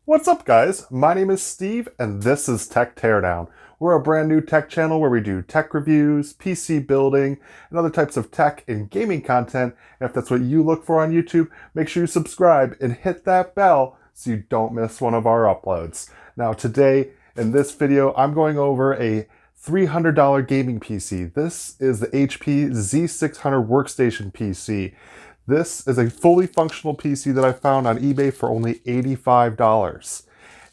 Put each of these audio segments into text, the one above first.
What's up, guys? My name is Steve, and this is Tech Teardown. We're a brand new tech channel where we do tech reviews, PC building, and other types of tech and gaming content. And if that's what you look for on YouTube, make sure you subscribe and hit that bell so you don't miss one of our uploads. Now, today, in this video, I'm going over a $300 gaming PC. This is the HP Z600 workstation PC. This is a fully functional PC that I found on eBay for only $85.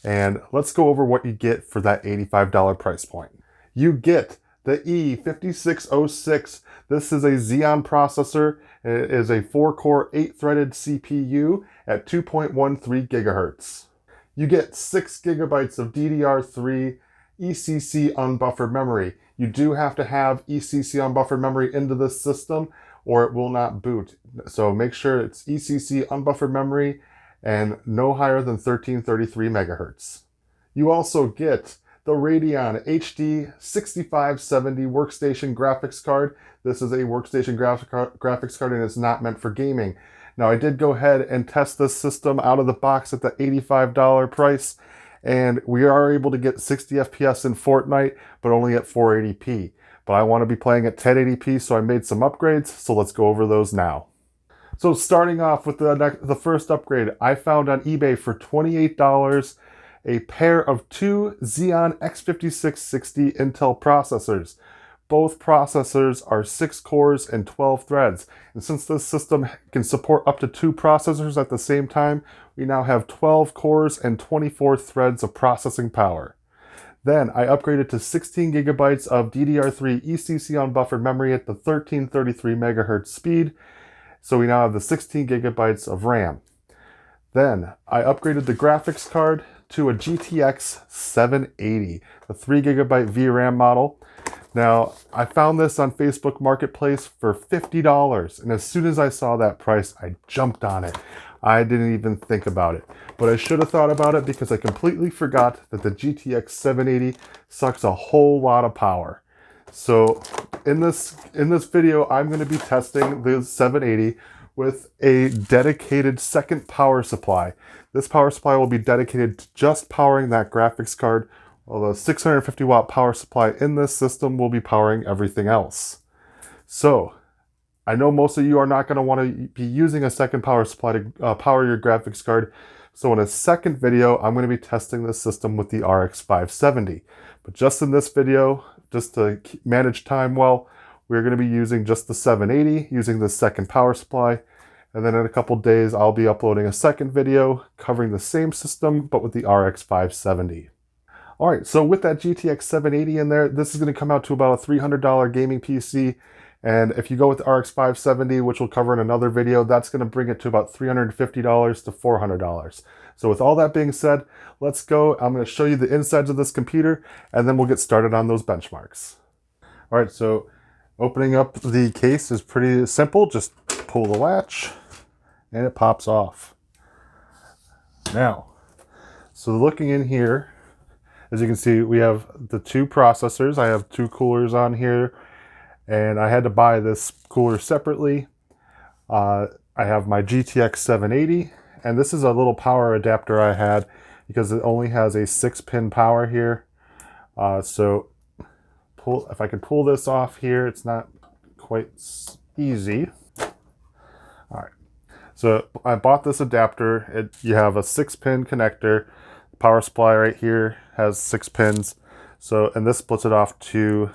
And let's go over what you get for that $85 price point. You get the E5606. This is a Xeon processor. It is a 4-core, 8-threaded CPU at 2.13 gigahertz. You get 6 gigabytes of DDR3 ECC unbuffered memory. You do have to have ECC unbuffered memory into this system or it will not boot. So make sure it's ECC unbuffered memory and no higher than 1333 megahertz. You also get the Radeon HD 6570 workstation graphics card. This is a workstation graphics card and it's not meant for gaming. Now I did go ahead and test this system out of the box at the $85 price, and we are able to get 60 FPS in Fortnite, but only at 480p. But I want to be playing at 1080p, so I made some upgrades, so let's go over those now. So starting off with the first upgrade, I found on eBay for $28 a pair of two Xeon X5660 Intel processors. Both processors are 6 cores and 12 threads. And since this system can support up to 2 processors at the same time, we now have 12 cores and 24 threads of processing power. Then I upgraded to 16 gigabytes of DDR3 ECC unbuffered memory at the 1333 megahertz speed. So we now have the 16 gigabytes of RAM. Then I upgraded the graphics card to a GTX 780, the 3 gigabyte VRAM model. Now, I found this on Facebook Marketplace for $50, and as soon as I saw that price, I jumped on it. I didn't even think about it, but I should have thought about it because I completely forgot that the GTX 780 sucks a whole lot of power. So in this video, I'm going to be testing the 780 with a dedicated second power supply. This power supply will be dedicated to just powering that graphics card, while the 650 watt power supply in this system will be powering everything else. So I know most of you are not going to want to be using a second power supply to power your graphics card. So in a second video, I'm going to be testing this system with the RX 570. But just in this video, just to manage time well, we're going to be using just the 780, using the second power supply. And then in a couple days, I'll be uploading a second video covering the same system, but with the RX 570. All right, so with that GTX 780 in there, this is going to come out to about a $300 gaming PC. And if you go with the RX 570, which we'll cover in another video, that's going to bring it to about $350 to $400. So with all that being said, let's go. I'm going to show you the insides of this computer, and then we'll get started on those benchmarks. All right, so opening up the case is pretty simple. Just pull the latch, and it pops off. Now, so looking in here, as you can see, we have the 2 processors. I have 2 coolers on here, and I had to buy this cooler separately. I have my GTX 780, and this is a little power adapter I had because it only has a 6-pin power here. So if I can pull this off here, it's not quite easy. All right, so I bought this adapter. You have a 6-pin connector. Power supply right here has 6 pins. So, and this splits it off to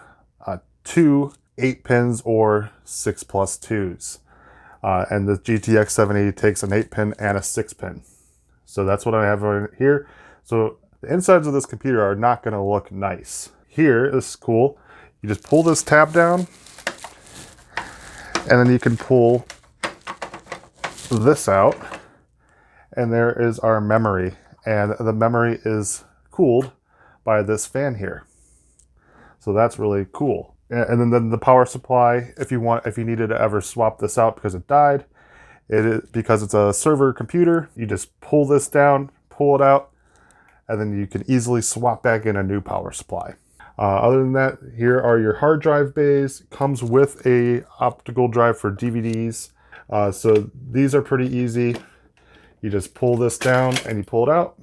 2 8-pins or 6+2s. And the GTX 780 takes an 8-pin and a 6-pin. So that's what I have right here. So the insides of this computer are not going to look nice. Here is cool. You just pull this tab down, and then you can pull this out, and there is our memory. And the memory is cooled by this fan here. So that's really cool. And then the power supply, if you needed to ever swap this out because it died, because it's a server computer, you just pull this down, pull it out, and then you can easily swap back in a new power supply. Other than that, here are your hard drive bays. Comes with a optical drive for DVDs. So these are pretty easy. You just pull this down and you pull it out.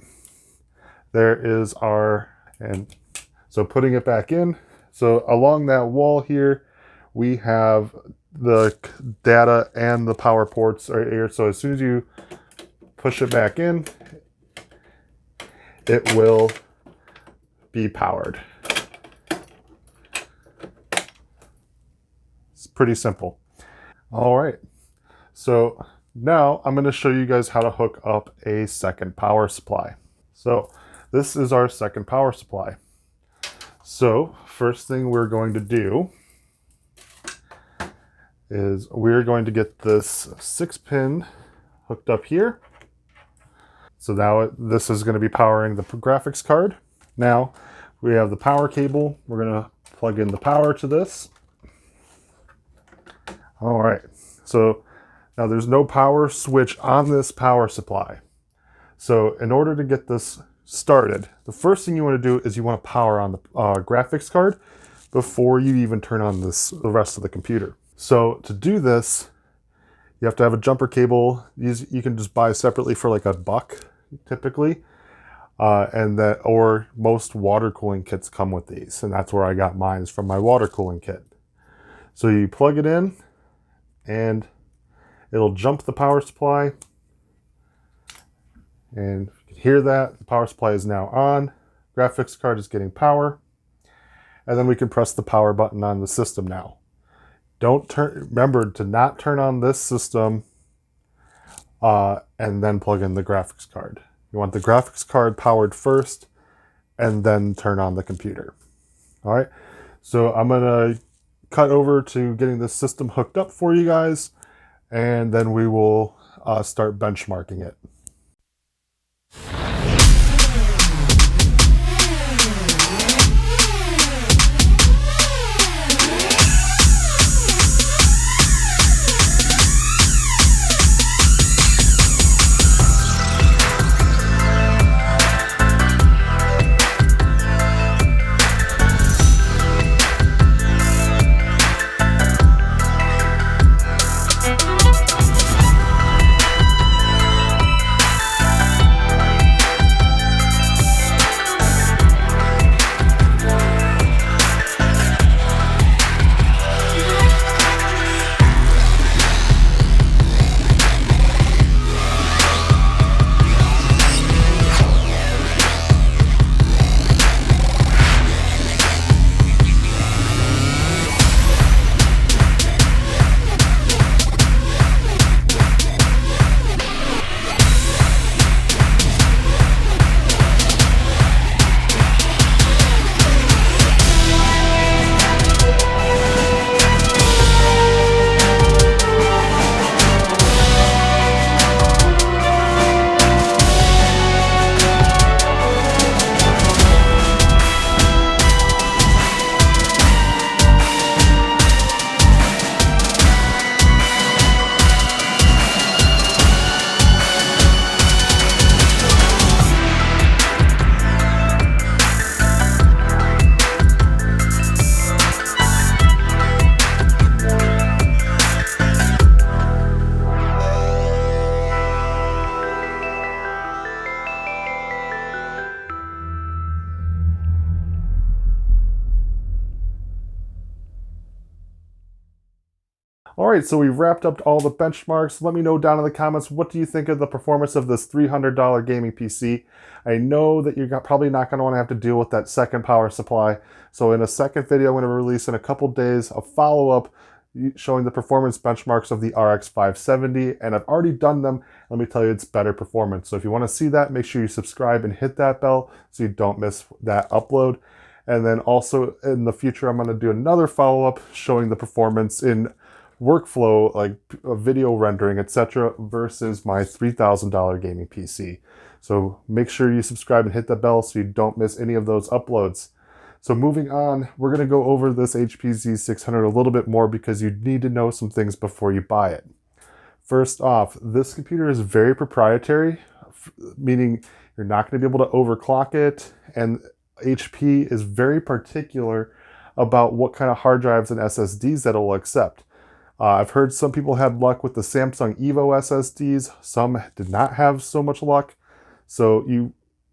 there is our, and so putting it back in. So along that wall here, we have the data and the power ports right here. So as soon as you push it back in, it will be powered. It's pretty simple. All right. So now I'm going to show you guys how to hook up a second power supply. So this is our second power supply. So first thing we're going to do is we're going to get this 6-pin hooked up here. So now this is going to be powering the graphics card. Now we have the power cable. We're going to plug in the power to this. All right. So now there's no power switch on this power supply. So in order to get this started, the first thing you want to do is you want to power on the graphics card before you even turn on the rest of the computer. So to do this, you have to have a jumper cable. These you can just buy separately for like $1 typically, or most water cooling kits come with these, and that's where I got mine, is from my water cooling kit. So you plug it in, and it'll jump the power supply, and you can hear that the power supply is now on. Graphics card is getting power, and then we can press the power button on the system now. Remember to not turn on this system and then plug in the graphics card. You want the graphics card powered first and then turn on the computer. All right, so I'm gonna cut over to getting this system hooked up for you guys, and then we will start benchmarking it. All right, so we've wrapped up all the benchmarks. Let me know down in the comments, what do you think of the performance of this $300 gaming PC? I know that you're probably not going to want to have to deal with that second power supply. So in a second video, I'm going to release in a couple days a follow-up showing the performance benchmarks of the RX 570, and I've already done them. Let me tell you, it's better performance. So if you want to see that, make sure you subscribe and hit that bell so you don't miss that upload. And then also in the future, I'm going to do another follow-up showing the performance in workflow, like video rendering, etc., versus my $3,000 gaming PC. So make sure you subscribe and hit the bell so you don't miss any of those uploads. So moving on, we're going to go over this HP Z600 a little bit more because you need to know some things before you buy it. First off, this computer is very proprietary, meaning you're not going to be able to overclock it, and HP is very particular about what kind of hard drives and SSDs that it'll accept. I've heard some people had luck with the Samsung Evo SSDs. Some did not have so much luck. So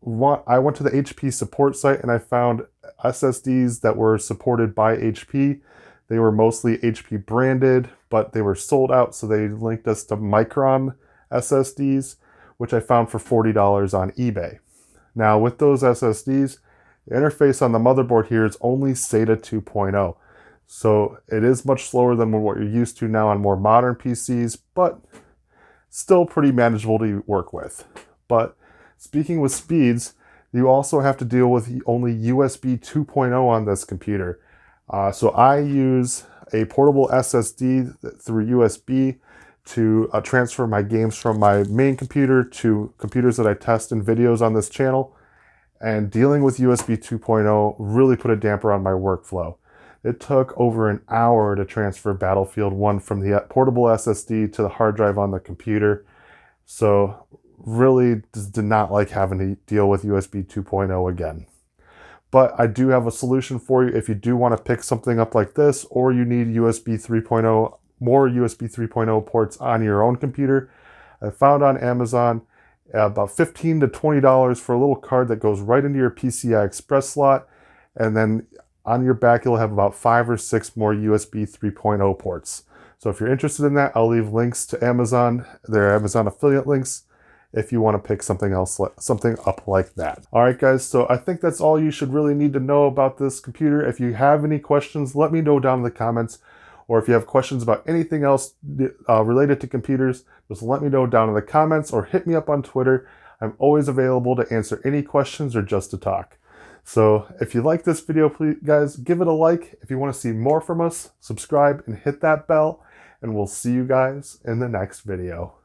I went to the HP support site and I found SSDs that were supported by HP. They were mostly HP branded, but they were sold out, so they linked us to Micron SSDs, which I found for $40 on eBay. Now, with those SSDs, the interface on the motherboard here is only SATA 2.0. So it is much slower than what you're used to now on more modern PCs, but still pretty manageable to work with. But speaking with speeds, you also have to deal with only USB 2.0 on this computer. So I use a portable SSD through USB to transfer my games from my main computer to computers that I test in videos on this channel. And dealing with USB 2.0 really put a damper on my workflow. It took over an hour to transfer Battlefield 1 from the portable SSD to the hard drive on the computer. So really did not like having to deal with USB 2.0 again. But I do have a solution for you if you do want to pick something up like this, or you need USB 3.0, more USB 3.0 ports on your own computer. I found on Amazon about $15 to $20 for a little card that goes right into your PCI Express slot. And then on your back, you'll have about 5 or 6 more USB 3.0 ports. So if you're interested in that, I'll leave links to Amazon, their Amazon affiliate links, if you want to pick something up like that. All right, guys, so I think that's all you should really need to know about this computer. If you have any questions, let me know down in the comments. Or if you have questions about anything else related to computers, just let me know down in the comments or hit me up on Twitter. I'm always available to answer any questions or just to talk. So if you like this video, please, guys, give it a like. If you want to see more from us, subscribe and hit that bell. And we'll see you guys in the next video.